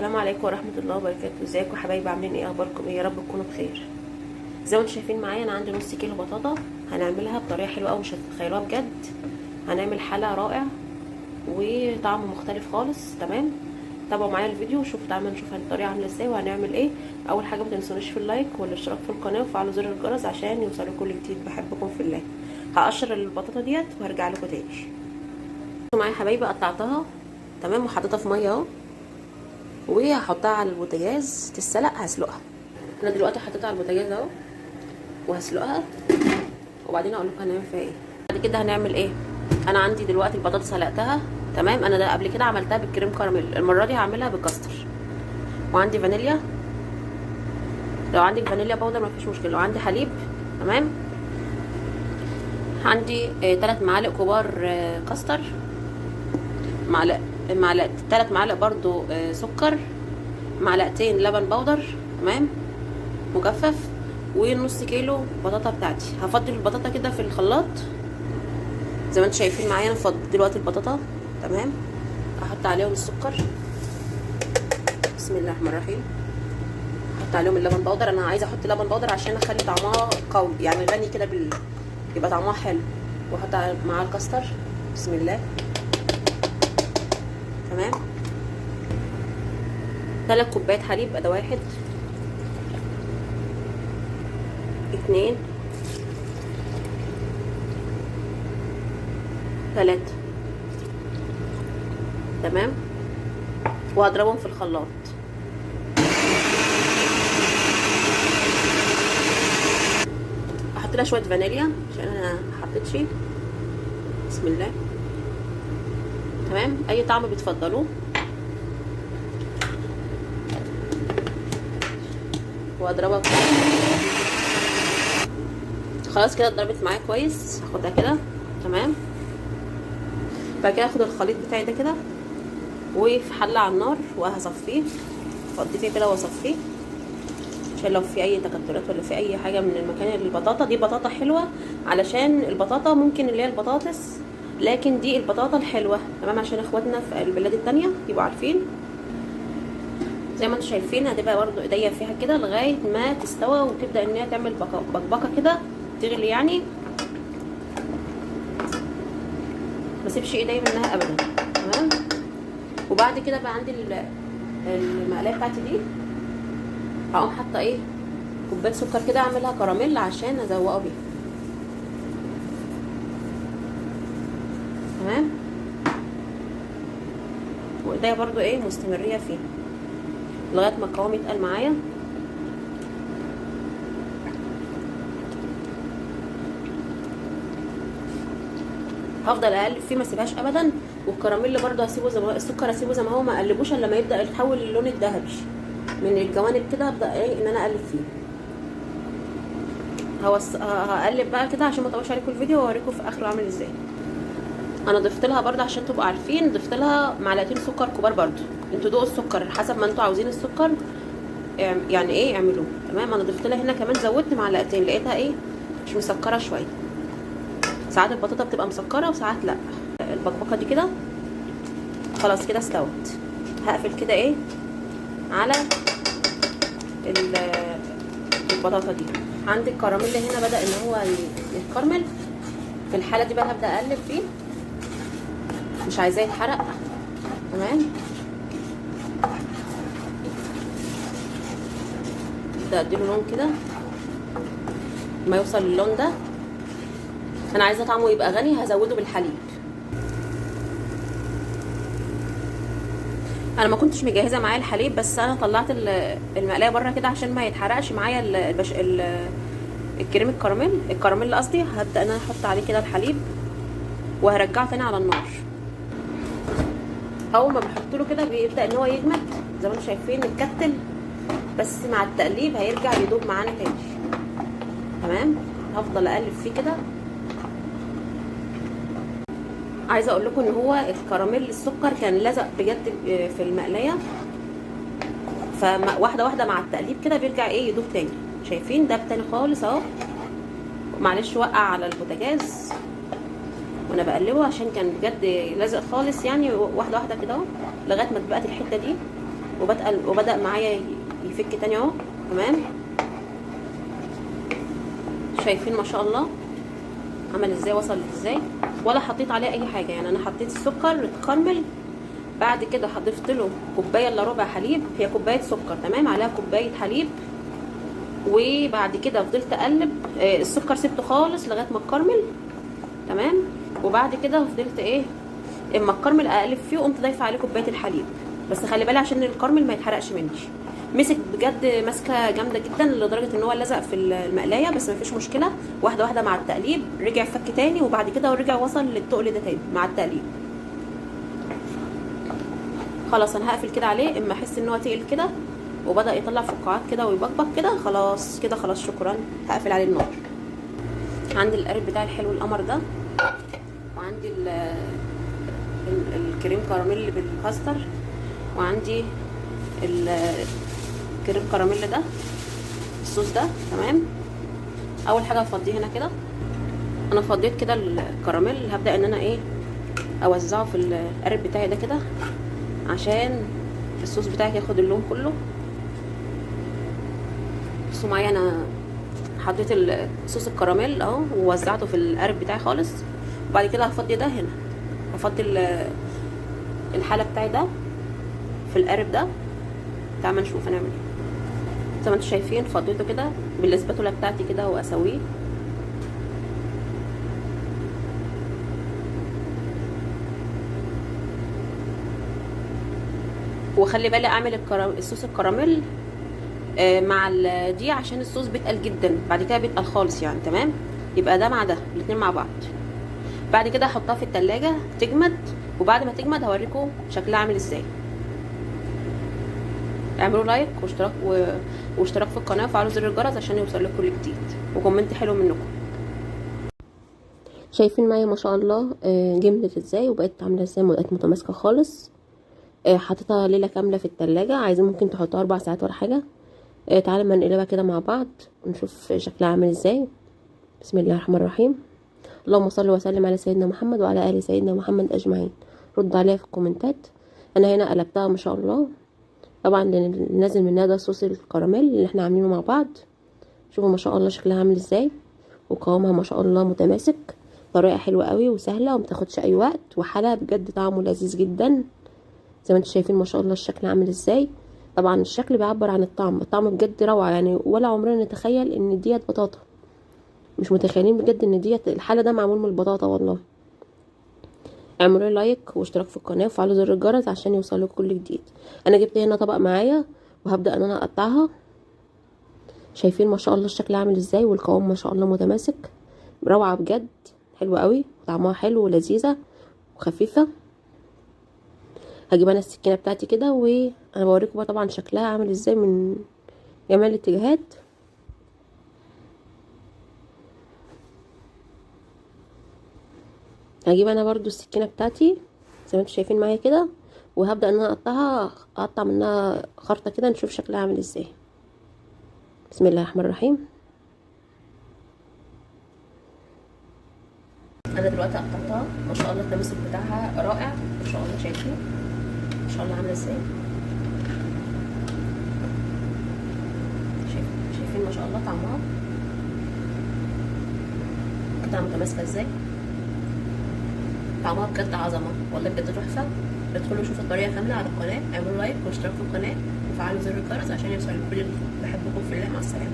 السلام عليكم ورحمه الله وبركاته. ازيكم يا حبايبي؟ عاملين ايه؟ اخباركم ايه؟ يا رب تكونوا بخير. زي ما انتم شايفين معايا انا عندي نص كيلو بطاطا، هنعملها بطريقه حلوه قوي مش هتتخيلوها بجد. هنعمل حلا رائع وطعمه مختلف خالص. تمام، تابعوا معايا الفيديو وشوفوا تعالوا نشوف الطريقه عامله ازاي وهنعمل ايه. اول حاجه ما تنسونيش في اللايك والاشتراك في القناه وفعلوا زر الجرس عشان يوصلكم كل جديد. بحبكم في الله. هقشر البطاطا ديت وهرجع لكم تاني. معايا يا حبايبي قطعتها تمام وحطيتها في ميه اهو، وهحطها على البوتاجاز تتسلق. هسلقها انا دلوقتي، حطيتها على البوتاجاز اهو وهسلقها وبعدين اقول لكم هنعمل فيها ايه. بعد كده هنعمل ايه؟ انا عندي دلوقتي البطاطا سلقتها تمام. انا ده قبل كده عملتها بالكريم كراميل، المره دي هعملها بالكاستر. وعندي فانيليا، لو عندك فانيليا باودر مفيش مشكله. لو عندي حليب تمام. عندي 3 معالق كبار كاستر، معلقه 3 معالق برضو سكر، معلقتين لبن بودر تمام مجفف، ونص كيلو بطاطا بتاعتي. هفضل البطاطا كده في الخلاط زي ما انتم شايفين معايا. انا فضلت دلوقتي البطاطا تمام. احط عليهم السكر، بسم الله الرحمن الرحيم. احط عليهم اللبن بودر. انا عايزه احط لبن بودر عشان اخلي طعمها قوي يعني غني كده يبقى طعمها حلو. واحط معاه الكاستر، بسم الله. تمام، 3 كوبايات حليب. ده 1 2 3 تمام. وهضربهم في الخلاط. احط لها شويه فانيليا عشان انا حطيت شيء، بسم الله. تمام، اي طعم بتفضلوه. واضربها خلاص كده اتضربت معايا كويس. هاخدها كده تمام. بعد كده هاخد الخليط بتاعي ده كده وفي حله على النار وهصفيه. افضي فيه كده واصفيه عشان لو في اي تكتلات ولا في اي حاجه من المكان. البطاطا دي بطاطا حلوه علشان البطاطا ممكن اللي هي البطاطس، لكن دي البطاطا الحلوه تمام عشان اخواتنا في البلاد التانية يبقوا عارفين. زي ما انتم شايفين هتبقى برضو ايديا فيها كده لغايه ما تستوى وتبدا ان هي تعمل بقبقه كده تغلي يعني. ما سيبش ايديا منها ابدا تمام. وبعد كده بقى عندي المقلايه بتاعتي دي هقوم حاطه ايه كوبايه سكر كده اعملها كراميل عشان ازوقه بيها تمام. وايديا برضو ايه مستمريه فيها لغايه ما القوام يتقل معايا. هفضل اقلب فيه ما اسيبهاش ابدا. والكراميل برضو هسيبه زي ما السكر هسيبه زي ما هو، ما اقلبوش الا لما يبدا يتحول للون الذهبي من الجوانب كده. ابدا ايه ان انا اقلب فيه. هقلب بقى كده عشان ما اطولش عليكم الفيديو واوريكم في اخره عامل ازاي. انا ضفت لها برضو عشان تبقوا عارفين، ضفت لها معلقتين سكر كبار برضو. انتوا دوقوا السكر حسب ما انتوا عاوزين السكر يعني ايه اعملوه تمام. انا ضفت لها هنا كمان زودت معلقتين، لقيتها ايه مش مسكره شويه. ساعات البطاطا بتبقى مسكره وساعات لا. البقبقه دي كده خلاص كده استوت. هقفل كده ايه على البطاطا دي. عندي الكراميل هنا بدا ان هو يتكرمل. في الحاله دي بقى هبدا اقلب فيه، مش عايزاه يتحرق تمام. ابدا اديله لون كده ما يوصل للون ده. انا عايزه طعمه يبقى غني، هزوده بالحليب. انا ما كنتش مجهزه معايا الحليب، بس انا طلعت المقلايه بره كده عشان ما يتحرقش معايا الكريم الكراميل قصدي. هبدا ان انا احط عليه كده الحليب وهرجعه تاني على النار. اول ما بحط له كده بيبدا ان هو يجمد زي ما انتم شايفين متكتل، بس مع التقليب هيرجع يدوب معانا تاني تمام. هفضل اقلب فيه كده. عايزه اقول لكم ان هو الكراميل السكر كان لزق بجد في المقلايه، فواحده واحده مع التقليب كده بيرجع ايه يدوب تاني. شايفين ده تاني خالص اهو. معلش وقع على البوتاجاز وانا بقلبه عشان كان بجد لازق خالص يعني. واحده واحده كده اهو لغايه ما اتبقت الحته دي وبدأ معايا يفك تاني اهو. تمام، شايفين ما شاء الله عمل ازاي، وصل ازاي، ولا حطيت عليه اي حاجه. يعني انا حطيت السكر اتكرمل، بعد كده ضفت له كوبايه الا ربع حليب، هي كوبايه سكر تمام، عليها كوبايه حليب، وبعد كده فضلت اقلب. السكر سبته خالص لغايه ما اتكرمل تمام، وبعد كده فضلت ايه اما الكرمل اقلب فيه، وقمت ضايفه عليه كوبايه الحليب. بس خلي بالي عشان الكرمل ما يتحرقش مني. مسك بجد ماسكه جامده جدا لدرجه ان هو لزق في المقلايه، بس ما فيش مشكله. واحده واحده مع التقليب رجع فك تاني، وبعد كده رجع وصل للتقل ده تاني مع التقليب. خلاص انا هقفل كده عليه، اما احس ان هو تقل كده وبدا يطلع فقاعات كده ويبقبق كده، خلاص كده خلاص شكرا، هقفل عليه النار. عندي القارب بتاعي الحلو القمر ده، وعندي الكريم كراميل بالكاستر، وعندي الكريم كراميل ده الصوص ده تمام. اول حاجه هفضيه هنا كده، انا فضيت كده الكراميل، هبدا ان انا ايه اوزعه في القارب بتاعي ده كده عشان الصوص بتاعي ياخد اللون كله. بصوا معايا، انا حطيت صوص الكراميل اهو ووزعته في القارب بتاعي خالص، وبعد كده هفضي ده هنا، هفضي الحاله بتاعي ده في القارب ده. تعالوا نشوف هنعمل ايه. زي ما انتم شايفين فضيته كده بالاسباتولا بتاعتي كده واسويه. وخلي بالي اعمل الصوص الكراميل مع دي، عشان الصوص بيتقل جدا بعد كده، بيتقل خالص يعني تمام. يبقى ده مع ده الاتنين مع بعض. بعد كده هحطها في التلاجة تجمد، وبعد ما تجمد هوريكم شكلها عامل ازاي. اعملوا لايك واشتراك في القناه، وفعلوا زر الجرس عشان يوصل لكم كل جديد، وكومنت حلو منكم. شايفين معايا ما شاء الله جمدت ازاي وبقت عامله ازاي، بقت متماسكه خالص. حطيتها ليله كامله في التلاجة، عايزين ممكن تحطوها 4 ساعات ولا حاجه. تعالى ما نقلبها كده مع بعض ونشوف شكلها عامل ازاي. بسم الله الرحمن الرحيم. اللهم صل وسلم على سيدنا محمد وعلى ال سيدنا محمد اجمعين. رد عليها في الكومنتات. انا هنا قلبتها ما شاء الله، طبعا اللي نازل منها ده صوص الكراميل اللي احنا عاملينه مع بعض. شوفوا ما شاء الله شكلها عامل ازاي، وقوامها ما شاء الله متماسك. طريقه حلوه قوي وسهله ومتاخدش اي وقت، وحلا بجد طعمه لذيذ جدا. زي ما انتم شايفين ما شاء الله الشكل عامل ازاي. طبعا الشكل بيعبر عن الطعم، الطعم بجد روعه يعني، ولا عمرنا نتخيل ان ديت بطاطا. مش متخيلين بجد ان ديت الحاله ده معمول من البطاطا والله. اعملوا لايك واشتراك في القناه وفعلوا زر الجرس عشان يوصلوا كل جديد. انا جبت هنا طبق معايا وهبدا ان انا اقطعها. شايفين ما شاء الله الشكل عامل ازاي، والقوام ما شاء الله متماسك، روعه بجد، حلوه قوي، طعمها حلو ولذيذه وخفيفه. هجيب انا السكينه بتاعتي كده، وانا بوريكم بقى طبعا شكلها عامل ازاي من جميع الاتجاهات. هجيب انا برضو السكينه بتاعتي زي ما انتم شايفين معايا كده، وهبدا ان انا اقطع منها خرطه كده نشوف شكلها عامل ازاي. بسم الله الرحمن الرحيم. انا دلوقتي قطعتها ما شاء الله، التماسك بتاعها رائع ما شاء الله. شايفين ما شاء الله عامله ازاي، شايفين ما شاء الله طعمها قطعه متماسكه ازاي، طعمها بجد عظمه والله، بجد تحفه. ادخلوا شوفوا الطريقه كامله على القناه، اعملوا لايك واشتركوا في القناه وفعلوا زر الجرس عشان يوصل لكل اللي بحبكم في الله. مع السلامه.